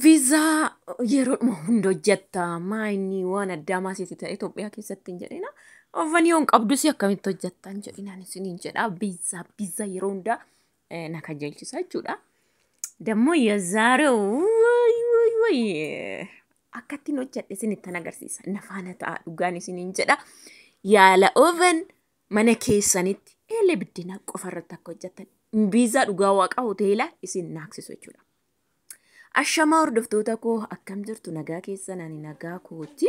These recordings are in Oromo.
viizaa yeroo hunda hojjetta maayini waan addaa maasiitii ta'e Itoophiyaa keessatti hin jedhina. Oofanii yoon qabdus akkamitti hojjettan jedhinaan isiniin jedha. Viizaa yeroo hundaa na kajeelchisa jechuudha. Dammoo የዛሬው ወይ akkattiin hojjedhe isinittan agarsiisa. Na faana ta'a dhugaan isiniin jedha. Yaala oven mana keessanitti eelee biddeenaa qofarratti akka hojjettan. Viizaa dhugaa waaqa hoteelaa isin naaksisu jechuudha. Ashamaa hordoftoota koo akkam jirtu nagaa keessan ani nagaa kooti.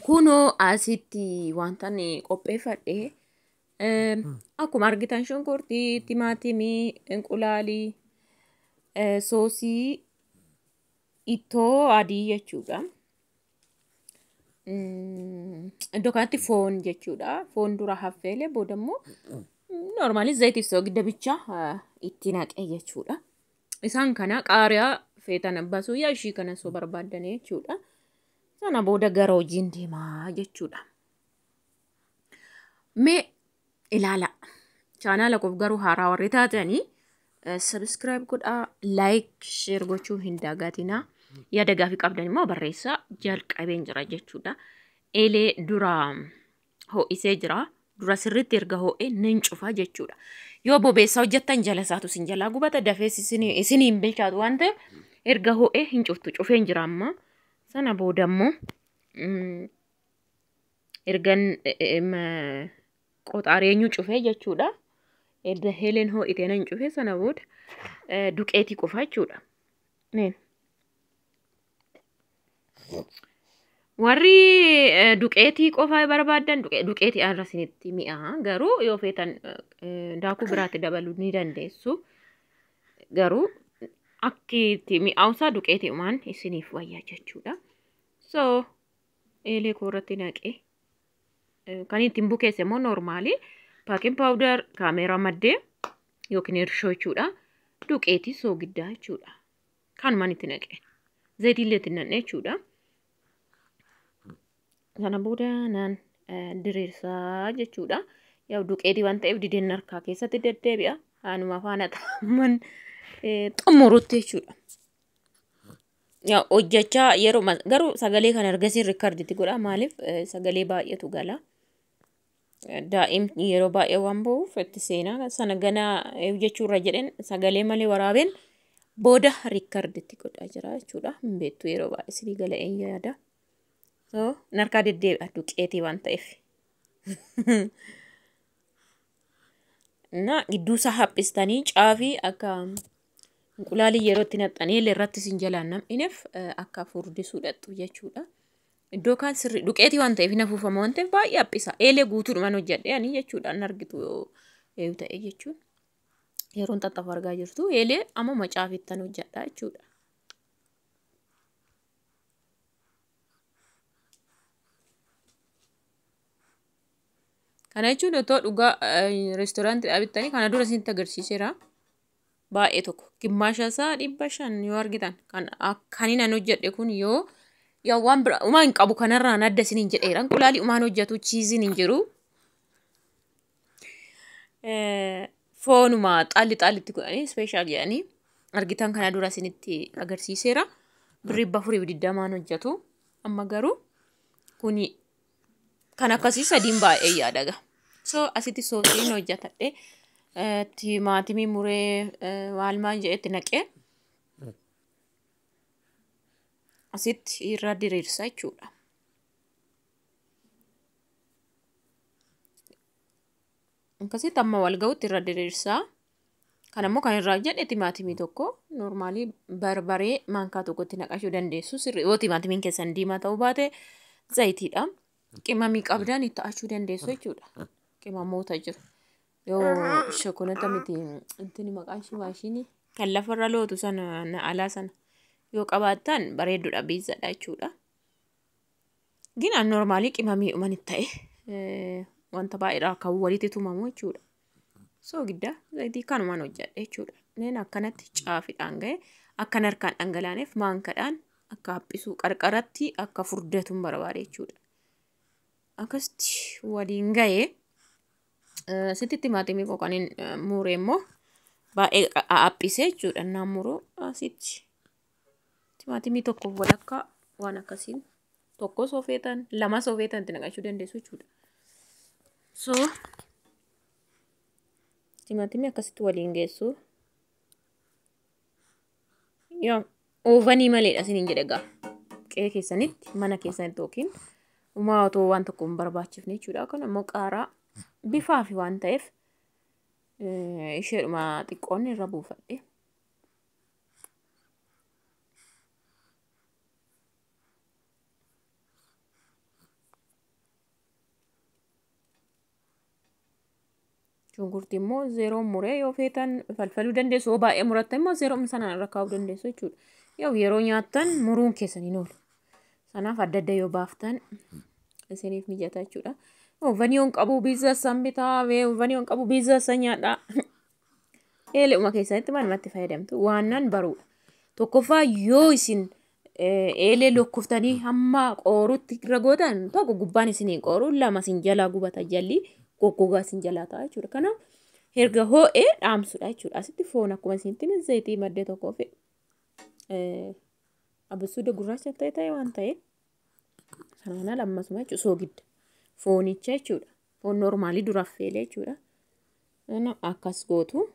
Kunoo asitti wantan qopheeffadhe akkuma argitan shunkurtii, timaatimii, inqulaalii, soosii, ittoo adii jechuudha. Iddoo kanatti foon jechuudha. Foon dura haffeelee boodammoo normaalii zayitiif soogidda bichaa itti naqee jechuudha. Isaan kana qaariyaa feetan abbasuu yaashii kana soo barbaaddan jechuudha. Sana booda gara hojiin deemaa jechuudha. Mee ilaala. Chaanaala koof garuu haaraa warri taatanii subscribe godhaa, like, share gochuu hin dagatinaa. Yaada gaafii qabdan immoo barreessaa jalqabeen jira jechuudha. Eelee dura ho'isee jira. Dura sirriitti erga ho'ee nin cufa jechuudha. Yoo bobeessaa hojjettan jala isaatu sin jalaa gubata dafees isiniin bilchaatu waan ta'eef erga ho'ee hin cuftu cufeen jira amma. Sana boodammoo ergan qoxaareenyu cufee jechuudha. Edda heelen ho'itee nan cufee sana booda duqeetii qofa jechuudha. Warri duqeetii qofaa barbaadan duqeetii irra isinitti mi'aa. Garuu yoo feetan daakuu biraatti dabaluu ni dandeessu. Garuu akkiitti mi'aawusaa duqeetii umaan isiniif wayyaa jechuudha. So eelee koo irratti naqee kan ittiin bukeesse immoo normaalii paakin paawudar kaameeraa maddee yookiin irshoo jechuudha. Duqeetii soogiddaa jechuudha. Kanumaan itti naqee zayitiillee itti naqee jechuudha. Sana booda naan diriirsaa jechuudha. Yaa duqeetii waan ta'eef dideen harkaa keessatti deddeebi'a. Anuma faana ta'amman xumurutti jechuudha. Yaa hojjechaa yeroo garuu sagalee kana argasiin riikarditti godha. Maaliif sagalee baay'eetu gala. Daa'imni yeroo baay'ee waan ba'uuf itti seenaa sana ganaa jechuurra jedheen sagalee malee waraabeen booda riikarditti godhaa jira jechuudha. Hin beektu yeroo baay'ee sirii gala een yaada. So narkaa deddeebi'a duqeetii waan ta'eef. Na gidduu isaa haphistanii caafii akka inqulaalii yeroo itti naqxanii irratti sin jalaan nam'ineef akka furdisuudhattu jechuudha. Iddoo kaan sirrii duqeetii waan ta'eef hin afuufama waan ta'eef baay'ee haphisa. Eelee guutuudhumaan hojjedhee ani jechuudha. An argitu yoo ta'e jechuudha. Yeroon xaxxaaf argaa jirtu eelee ammuma caafittan hojjedhaa jechuudha. Kana jechuun otoo dhugaa reestooraantii dhaabittanii kana dura isinitti agarsiiseera. Baay'ee tokko gimmaasha isaa 500 yoo argitan kan akkaniin an hojjedhe kun yoo waan bira umaa hin qabu kanarraan adda isiniin jedheera. Inqulaalii umaan hojjetu chiiziin hin jiru. Foonuma xaallitti godhanii ispeeshaal jedhanii argitan kana dura isinitti agarsiiseera. Birrii 420 hojjetu. Amma garuu kuni kan akkasii sadiin baay'ee yaadaga. So asitti soosiin hojjetadhe. Timaatimii muree waalmaan jedhetti naqee asitti irra diriirsa jechuudha. Akkasitti amma wal ga'utti irra diriirsaa. Kan ammoo kan irraa jedhe timaatimii tokko normaalii barbaree maankaa tokkotti naqachuu dandeessu. Yoo timaatimiin keessan diimaa ta'uu baate zayitiidha. Qimamii qabdan itti achuu dandeessu jechuudha. Qimamoota jiru. Yoo shokolata miti intini maqaan ishii maashinii kan lafarra lootu sana alaa sana yoo qabaattan bareedduudha biizadha jechuudha. Ginaan normaalii qimamii uumanitti ta'e wanta baay'eedha kan walitti tumamu jechuudha. So giddaa zayitii kanumaan hojjedhe jechuudha. Neen akkanatti caafiidhaan ga'e akkan harkaan dhangalaaneef maankadhaan akka haphisuu qarqaratti akka furdatuun barbaade jechuudha. Akkasitti waliin ga'ee sitti timaatimii qoqaniin muree immoo baay'ee haphisee jechuudha. Naan muruu asitti Timaatimii tokkoof walakkaa waan akkasiin tokko soofeetan lama soofeetan itti naqachuu dandeessu jechuudha. So timaatimii akkasitti waliin geessu. Yoo oovanii maleedha isiniin jedhe egaa qe'ee keessanitti mana keessanitti yookiin uumaa otoo waan tokko hin barbaachifne jechuudha. Kun immoo qaaraa bifaa fi waan ta'eef isheedhuma xiqqoon irra buufadhe. Shunkurtii immoo zeeroon muree yoo feetan falfaluu dandeessu. Yoo baay'ee muratte immoo zeeroon sanaan irra kaa'uu dandeessu jechuudha. Yeroo nyaattan muruun keessaniin oolu. Sanaaf adda adda yoo baaftan isiniif mijata jechuudha. Oovanii qabu biizzasan bitaa, oovanii qabu biizzasan nyaadhaa. Eeleuma keessatti maalumatti fayyadamtu waannan baruudha. Tokkoffaa yoo isin eelee lokkoftanii hamma qoorutti irra gootan tokko gubbaan isinii qooru lama isin jalaa gubata jalli goggogaa isin jalaa ta'a jechuudha. Kanaaf erga hoo'ee dhaamsuudha jechuudha. Asitti foon akkuma isinitti zayitii maddee tokkoo fi abasuuda gurraacha ta'e waan ta'eef sanaan lammasuma jechuudha soogidda foonicha jechuudha. Foon noormaalii duraaf feelee jechuudha. Akkas gootu.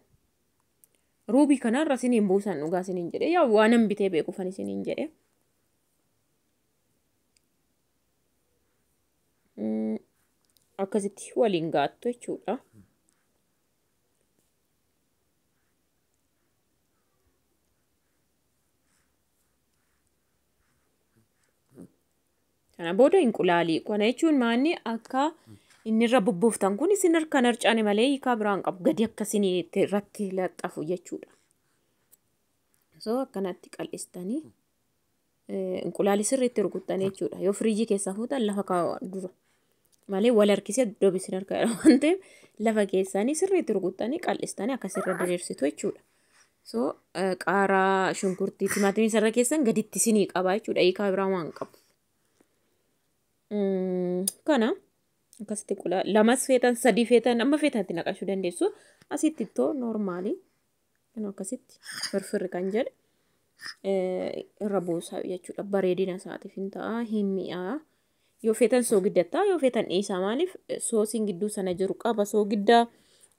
Ruubii kanarra isiniin buusan dhugaa isiniin jedhe yaa waanan bitee beekuufan isiniin jedhe. Akkasitti waliin gaattu jechuudha. Kana booda inqulaalii. Kana jechuun maanni akka inni irra bubbuuftan kun isin harkaan harcaane malee hiikaa biraan qabu. Gadi akkasii irratti laxxafu jechuudha. So akkanatti qal'istanii inqulaalii sirriitti rukuttanii jechuudha. Yoo firiijii keessaa fuutan lafa kaa'aa dura. Malee wal harkisee dubbii isin harkaa jira waan ta'eef lafa keessanii sirriitti rukuttanii qal'istanii akkasirra diriirsitu jechuudha. So qaaraa shunkurtii timaatimii sarara keessan gaditti isinii qaba jechuudha. Hiikaa biraan waan qabu. Kana akkasitti lamas feetan sadii feetan amma feetanitti naqachuu dandeessu. Asitti ittoo noormaalii akkasitti firfirri kan jedhe irra buusaa jechuudha. Bareedina isaatiif hin ta'a hin mi'aa. Yoo feetan soogiddattaa yoo feetan dhiisaa maaliif soosiin gidduu sana jiru qaba soogiddaa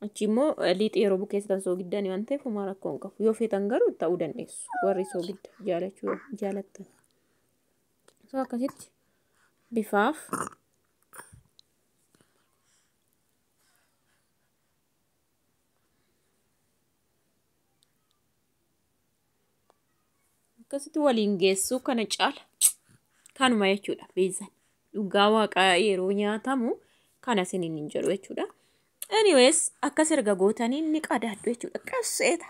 achi immoo liixii yeroo bukeessitan soogiddaan waan ta'eef homaa rakkoo hin qabu. Yoo feetan garuu ta'uu dandeessu warri soogidda jaalachuu jaalattan. So akkasitti bifaaf akkasitti waliin geessuu kana caala kanuma jechuudha beezan dhugaa waaqaa yeroo nyaatamu kana isiniin hin jedhu jechuudha. Anyways akkas erga gootanii ni qadaaddu jechuudha. Qasseeta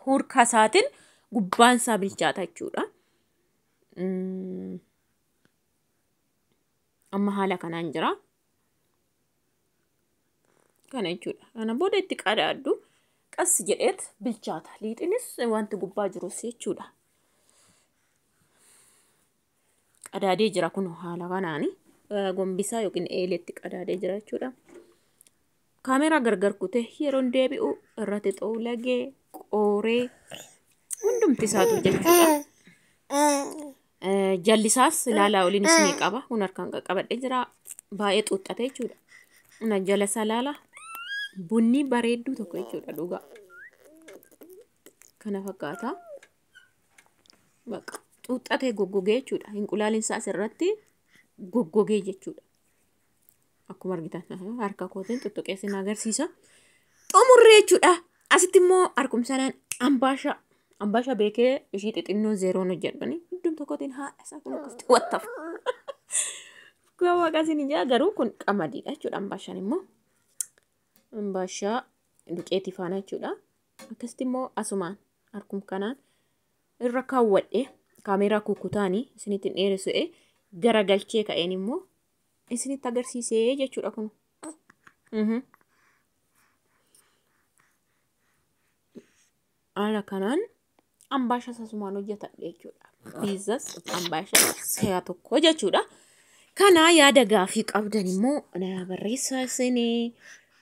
hurka isaatiin gubbaan isaa bilchaata jechuudha. Amma haala kanaan jira. Kana jechuudha. Kana booda itti qadaaddu qas jedheet bilchaata. Liixinis wanti gubbaa jirus jechuudha. Qadaadee jira kun haala kanaani. Gombisaa yookiin eeleetti qadaadee jira jechuudha. Kaameraa gargar kutee yeroo deebi'u irratti xoolagee qooree hundumti isaatu jechuudha. Jallisaas ilaalaa waliin isinii qaba. Kun harkaan qaqqabadhee jira. Baay'ee xuuxxate jechuudha. Una jala salaala bunni bareedduu tokko jechuudha dhugaa. Kana fakkaata. Baqa xuuxxatee goggogee jechuudha. Inqulaaliin isaas irratti goggogee jechuudha. Akkuma argitan harka kootiin tuttuqeessin agarsiisa. Xumurree jechuudha. Asitti immoo harkumsanaan ambaashaa beekee ishii xixinnoo zeeroon hojjedhani. Iddoo tokkotiin haadha isaa kun akkasitti wattaaf. Gaafa akkasiin ijaa garuu kun qamadiidha jechuudha. Ambaashaan immoo ambaashaa duqeetii faana jechuudha. Akkasitti immoo asumaan harkum kanaan irra kaawwadhee kaameraa kukkutaanii isinitti dheeressee garagalchee ka'een immoo isinitti agarsiisee jechuudha kun. Haala kanaan ambaashaa asumaan hojjetadhe jechuudha. Piizzas ambaashaa si'a tokko jechuudha. Kana yaada gaafii qabdan immoo barreessaa isinii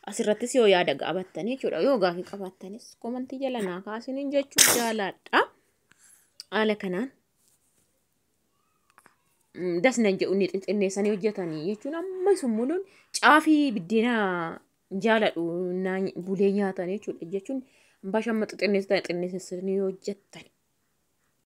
asirrattis yoo yaada qabaattan jechuudha. Yoo gaafii qabaattanis komantii jala naa kaasiniin jechuu jaaladha. Haala kanaan dasnan jedhuun xinneessanii hojjetanii jechuun amma sumuluun caafii biddeena jaaladhu bulee nyaatan jechuudha jechuun bashamma xinneessanii hojjetan